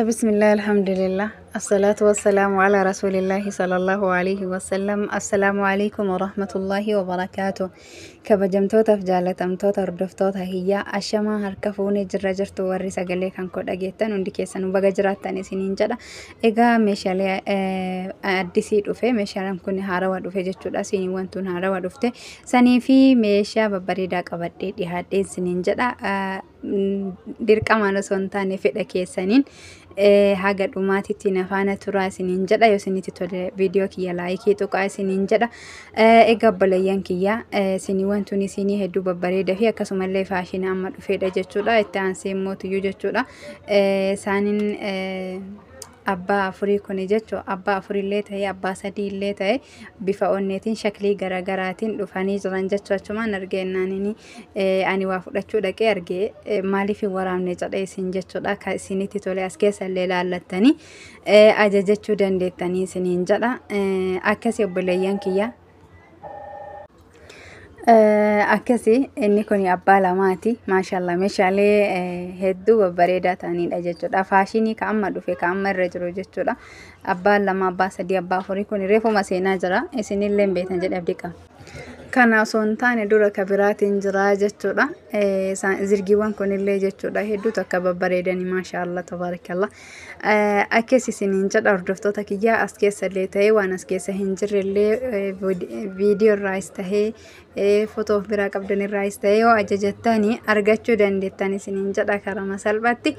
بسم الله الحمد لله الصلاة والسلام على رسول الله صلى الله عليه وسلم. السلام عليكم ورحمة الله وبركاته. كبجمتوتا فجالتمتوتا ردفتوتا هي أشما هركفوني جرجرتو ورسا قلي كان كود أجيتان وندكيسان وبجراتان سنين جدا إيجا مشالي أدسي دفه مشالم كوني هاروا دفه جتشودا سيني وانتون هاروا دفته سني في مشا ببريدا قبدي دي هادين سنين جدا dirqa mana sontaane fedha keessaniin haga dhumaatitti nafaana turaa isiniin jedha yoo isinitti tole viidiyoo kiyya laayikii tuqaa isiniin jedha egaa obboleeyyan kiyya isinii wantuun isinii hedduu babbareeda fi akkasumallee faashinii amma dhufeedha jechuudha itti aansee immoo tuyyuu jechuudha isaaniin abbaa afurii kuni jechuun abbaa afurillee ta'ee abbaa sadiillee ta'ee bifa onneetiin shaklii garaagaraatiin dhufanii jiran jechuu achumaan argeennaanini ani waa fudhachuu dhaqee argee maaliif hin waraabne jedhee isin jechuudha kan isinitti tole as keessa illee laallattanii ajajachuu dandeettanii isiniin jedha akkasii obboleeyyan kiyya. Akkasi inni kun abbaa lamaati maashaallah meeshaalee hedduu babbareedaa ta'anidha jechuudha faashinii ka amma dhufe ka amma irra jiru jechuudha abbaan lama abbaa sadii abbaa afurii kun reefuma seenaa jira isinillee beektan jedhe abdii qaba. Kana osoo hin taane dura ka biraatiin jira jechuudha zirgiiwwan kunillee jechuudha hedduutu akka babbareedanii maashaallah tabaarakallah akkasi isiniin jedha hordoftoota kiyyaa as keessa illee ta'ee waan as keessa hin jirrellee viidiyoo irraas tahee footoo biraa qabdan irraas tahee yoo ajajattanii argachuu dandeettan isiniin jedha karama salphaatti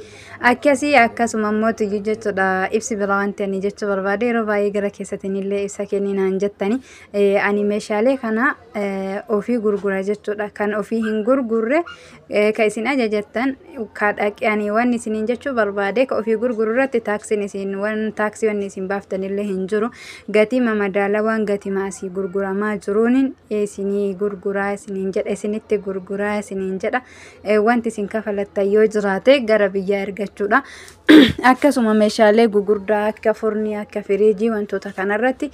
akkasii akkasuma immoo tuyyuu jechuudha ibsi biraa wanti ani jechuu barbaade yeroo baay'ee gara keessatiin illee ibsa kenninaan jettanii ani meeshaalee kana ofii gurgura jechuudha kan ofii hin gurgurre ka isin ajajattan ka dhaqanii waan isiniin jechuu barbaade ka ofii gurgururratti taaksiin isin waan taaksii waan isin baaftanillee hin jiru gatii madaalawaan gatii maasii gurguramaa jiruun isinii gurguraa isiniin jedha isinitti gurguraa isiniin jedha wanti isin kafalattan yoo jiraate gara biyyaa ergachuudha akkasuma meeshaalee gugurdaa akka furnii akka firiijii wantoota kanarratti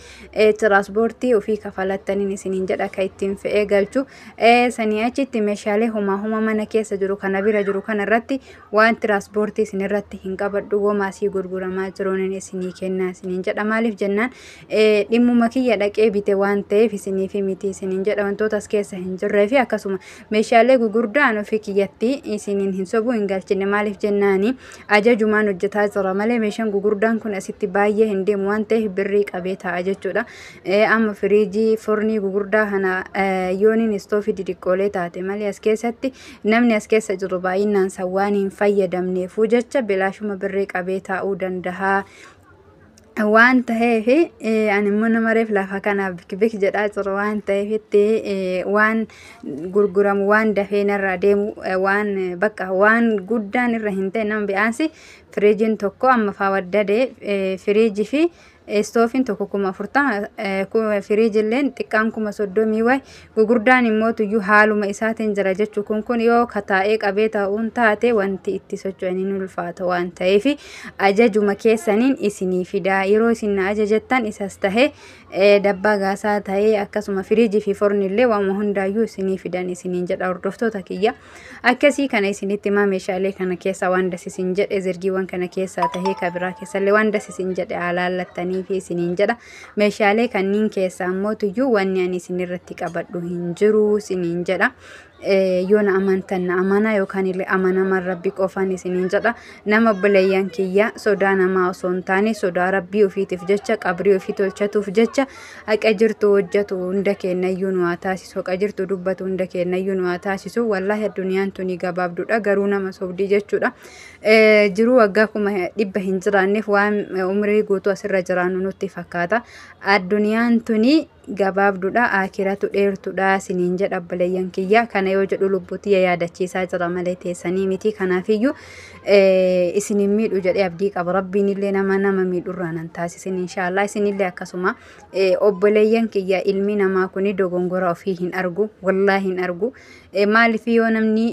tiraanspoortii ofii kafalattaniin isiniin jedha ka ittiin fe'ee galchu sanii achitti meeshaalee huma mana keessa jiru kana bira jiru kanarratti waan tiraanspoortii isinirratti hin qabadhu womaasii gurguramaa jiruun isinii kennaa isiniin jedha maaliif jennaan dhimmuma kiyya dhaqee bite waan ta'eef isinii fi miti isiniin jedha wantoota as keessa hin jirree fi akkasuma meeshaalee gugurdaan ofii kiyyatti isiniin hin sobuu hin galchine maaliif jennaani ajajumaan hojjetaa jira malee meeshaan gugurdaan kun asitti baay'ee hin deemu waan ta'eef birrii qabee ta'a jechuudha amma firiijii fornii gugurdaa kana yooniin istoofii didiqqoolee taate malee as keessatti namni as keessa jiru baay'inaan sawwaan hin fayyadamneefuu jecha bilaashuma birrii qabee taa'uu danda'a waan ta'eef ani immoo nama reef lafa kanaaf bik jedhaa jiru waan ta'eefitti waan gurguramu waan dafee narraa deemu waan bakka waan guddaan irra hin ta'e nama bi'aansi firiijiin tokko amma faawaddade firiijii fi istoofin tokko 40 firiijilleen xiqqaan 30 way gugurdaan immoo tuyyuu haaluma isaatiin jira jechuu kun yoo kataa'ee qabee ta'uun taate wanti itti socho'anii ulfaata waan ta'eef ajajuma keessaniin isinii fidaa yeroo isin ajajattan isas tahee dabbaa gaasaa tahee akkasuma firiijii fi fornillee waan hundaayyuu isinii fidan isiniin jedha hordoftoota kiyya akkasii kana isinitti ma meeshaalee kana keessa waan dasisin jedhe zirgiiwwan kana keessa tahee kabiraa keessallee waan dasisin jedhe alaallattanii fi isiniin jedha meeshaalee kanniin keessa ammoo tuyyuu wanni ani isinirratti qabadhu hin jiru isiniin jedha yoona amantan amana yookaan illee amanaman rabbi qofaan isiniin jedha nama obboleeyyan kiyya sodaa namaa osoo hin taane sodaa rabbii ofiitiif jecha qabrii ofii tolchatuuf jecha haqa jirtu hojjetu hunda kennayyuu nu haa taasisu haqa jirtu dubbatu hunda kennayyuu nu haa taasisu wallaahi addunyaan tuni gabaabduudha garuu nama sobdii jechuudha jiruu waggaa 100 hin jiraanneef waan umrii guutuu asirra jiraannu nutti fakkaata addunyaan tuni gabaabduudha akiratu dheertuudha isiniin jedha obboleeyyan kiyya kana yoo jedhu lubbuutti yaadachiisaa jira malee teessanii miti kanaafiyyuu isinin miidhu jedhee abdii qaba rabbiin illee nama miidhurraa nan taasisin inshaallah isinillee akkasuma obboleeyyan kiyya ilmi namaa kuni dogongora ofii hin argu wallaahi hin argu maaliif yoo namni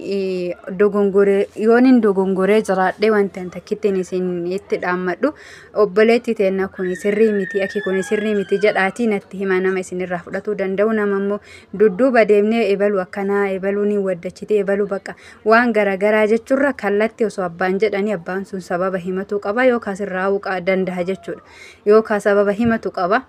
yoonin dogongoree jiraadhee wanti an takkittiin isin itti dhaammadhu obboleetti teenna kuni sirrii miti aki kuni sirrii miti jedhaatii natti hima nama nama isin irraa fudhatuu danda'u namammoo dudduuba deemnee ebalu akkanaa ebaluu ni waddachite ebalu bakka waan garagaraa jechuurra kallatti osoo abbaan jedhanii abbaan sun sababa himatu qaba yookaas irraa danda'a jechuudha yookaas sababa himatu qaba.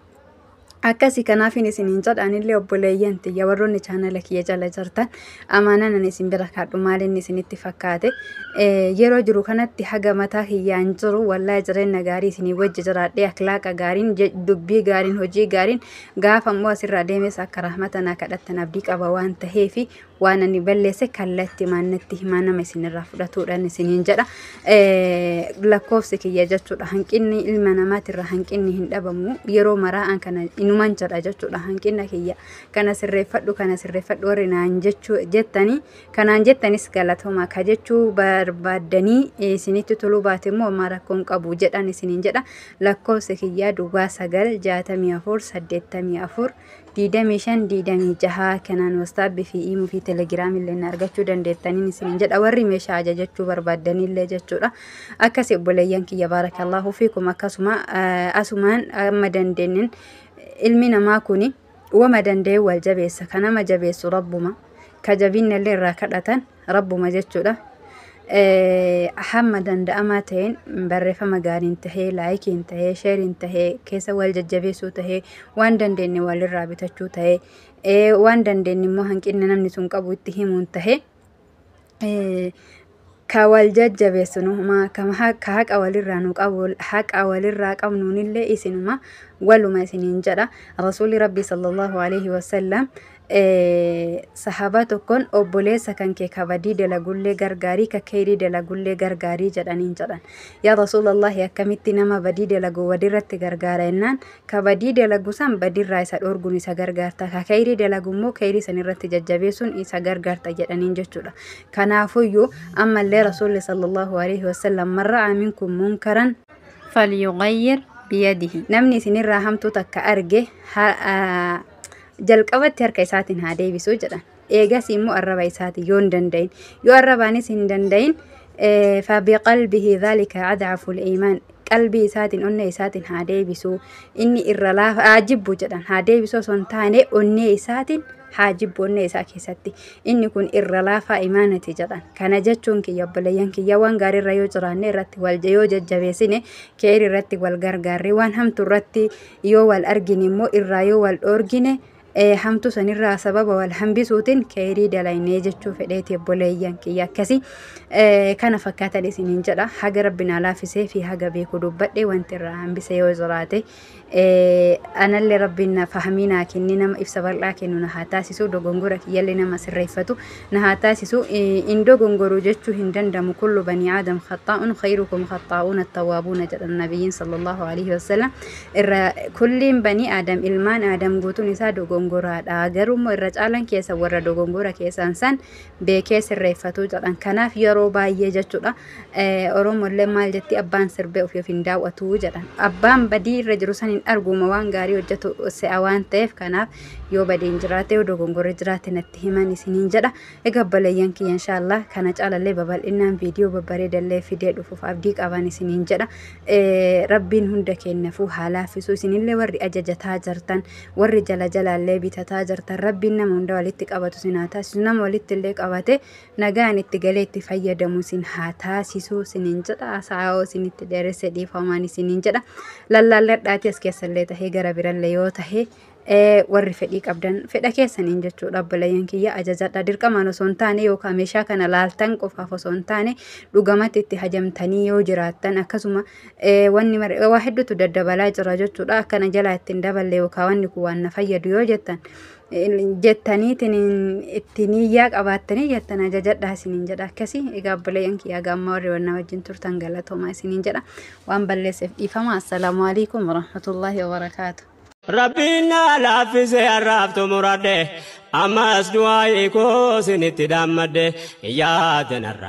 Akkasi kanaafin isiniin jedhanillee obboleeyyan tiyya warroonni chaanala kiyya jala jirtan amaanaan ani isin bira kaadhu maaliin isinitti fakkaate yeroo jiru kanatti haga mataa kiyyaan jiru wallahi jireenya gaarii isinii wajji jiraadhee akhlaaqa gaariin dubbii gaariin hojii gaariin gaafa immoo asirraa deemes akka rahmatanaa kadhattan abdii qaba waan taheefi waan ani balleesse kallatti maannatti himaa nama isinirraa fudhatuudhaan isiniin jedha lakkoofsi kiyya jechuudha hanqinni ilma namaatirra hanqinni hin dhabamu yeroo maraa'an kana inuman jedha jechuudha hanqina kiyya kana sirreeffadhu warri naan jechuu jettanii kanaan jettanis galatoomaa ka jechuu barbaaddanii isinitti toluu baate immoo amma rakkoon qabu jedhan isiniin jedha lakkoofsi kiyya duwwaa 964 85 kanaan wastaabbii fi iimuu fi telegiraam illee argachuu dandeettaniin isiniin jedha warri meeshaa ajajachuu barbaadanillee jechuudha akkasi obboleeyyan kiyya baarakallahu fiikum akkasuma asumaan amma dandeenyen ilmi namaa kuni wama danda'e wal jabeessa kanama jabeessu rabbuma ka jabinallee irraa kadhatan rabbuma jechuudha hamma danda'amaa ta'een barreeffama gaariin tahee laayikiin tahee sheeriin tahee keessa wal jajjabeessuu tahee waan dandeenye walirraa bitachuu tahee waan dandeenye immoo hanqinna namni sun qabu itti himuun tahee ka wal jajjabeessinu ka haqa walirraa nu qabu haqa walirraa qabnuunillee isinuma waluma isiniin jedha rasuuli rabbii sallallahu alaihi wasallam sahaba tokkon obboleessa kan kee kabadii dalagullee gargaarii ka keerii dalagullee gargaarii jedhaniin jedhan yaa rasuulallahi akkamitti nama badii dalagu wadirratti gargaara ennaan kabadii dalagu san badirraa isa dhorguun isa gargaarta ka keerii dalagu immoo keerii san irratti jajjabeessuun isa gargaarta jedhaniin jechuudha kanaafuyyuu ammallee rasuulli sallallahu alaihi wasallam marra minkum munkaran falyughayyir biyadihi namni isinirraa hamtuu takka arge jalqabatti harka isaatiin haa deebisuu jedhan eegas immoo arraba isaati yoo hin danda'in yoo arrabaanis hin danda'in fa biqalbihi dhalika ad'afu al-iimaan qalbii isaatiin onnee isaatiin haa deebisuu inni irra laafa ajibbu jedhan haa deebisuu osoo hin taane onnee isaatiin haa jibbu onnee isaa keessatti inni kun irra laafaa imaanati jedhan kana jechuun kiyya obboleeyyan kiyya waan gaariirra yoo jiraanne irratti wal yoo jajjabeessine keeri irratti wal gargaarre waan hamtu irratti yoo wal argine immoo irraa yoo wal dhoorgine hamtu sanirraa sababa wal hambisuutiin keerii dalaynee jechuu fedheeti obboleeyyan kiyya akkasi kana fakkaatan isiniin jedha haga rabbina laafisee fi haga beeku dubbadhe wanti irraa hambise yoo jiraate anallee rabbina fahamiinaa kenni nama ibsa bal'aa kennu na haa taasisu dogongora kiyyallee nama sirreeffatu na haa taasisu in dogongoru jechuu hin dandamu kullu bani aadam khaxaa'un khayrukum khaxaa'uuna attawwaabuuna jedhan nabiyyiin sallallahu alaihi wasallam irra kulliin bani aadam ilmaan aadam guutuun isaa dogongoraadha garuu irra caalan keessa warra dogongora keessan san beekee sirreeffatu jedhan kanaaf yeroo baay'ee jechuudha oromollee maal jetti abbaan sirbee of hin daawwatu jedhan abbaan badii irra jiru san arguma waan gaarii hojjetu se'a waan ta'eef kanaaf yoo badeen jiraate yoo dogongorri jiraate natti himan isiniin jedha egaa obboleeyyan kiyya inshallah kana caalallee babal'inaan viidiyoo babbareedallee fidee dhufuuf abdii qaban isiniin jedha rabbiin hunda kennaafuu haalaafisu isinillee warri ajajataa jirtan warri jala jalaallee bitataa jirtan rabbiin nama hunda walitti qabatu sin haa taasisu nama walitti illee qabate nagaan itti galee itti fayyadamu sin haa taasisu isiniin jedha saa'oo isinitti dheeresse dhiifamaan isiniin jedha lallaalladhaati as keessallee tahee gara birallee yoo tahee warri fedhii qabdan fedha keessaniin jechuudha obboleeyyan kiyya ajajadha dirqamaan osoo hin taane yookaan meeshaa kana laaltan qofaaf osoo hin taane dhugamatti itti hajamtanii yoo jiraattan akkasuma wanni waa hedduutu daddabalaa jira jechuudha akkana jalaa ittiin daballe yookaan wanni kun waan na fayyadu yoo jettan jettaniitiin ittiin iyyaa qabaattanii jettan ajajadhaa isiniin jedha akkasii egaa obboleeyyan kiyya gamma warri wanna wajjin turtan galatoomaa isiniin jedha waan balleesseef dhiifama assalaamu alaikum warahmatullaahi wabarakaatu ربنا لا في سيارات مراد أما أسدوا يكو سنتي دامد يا تنرب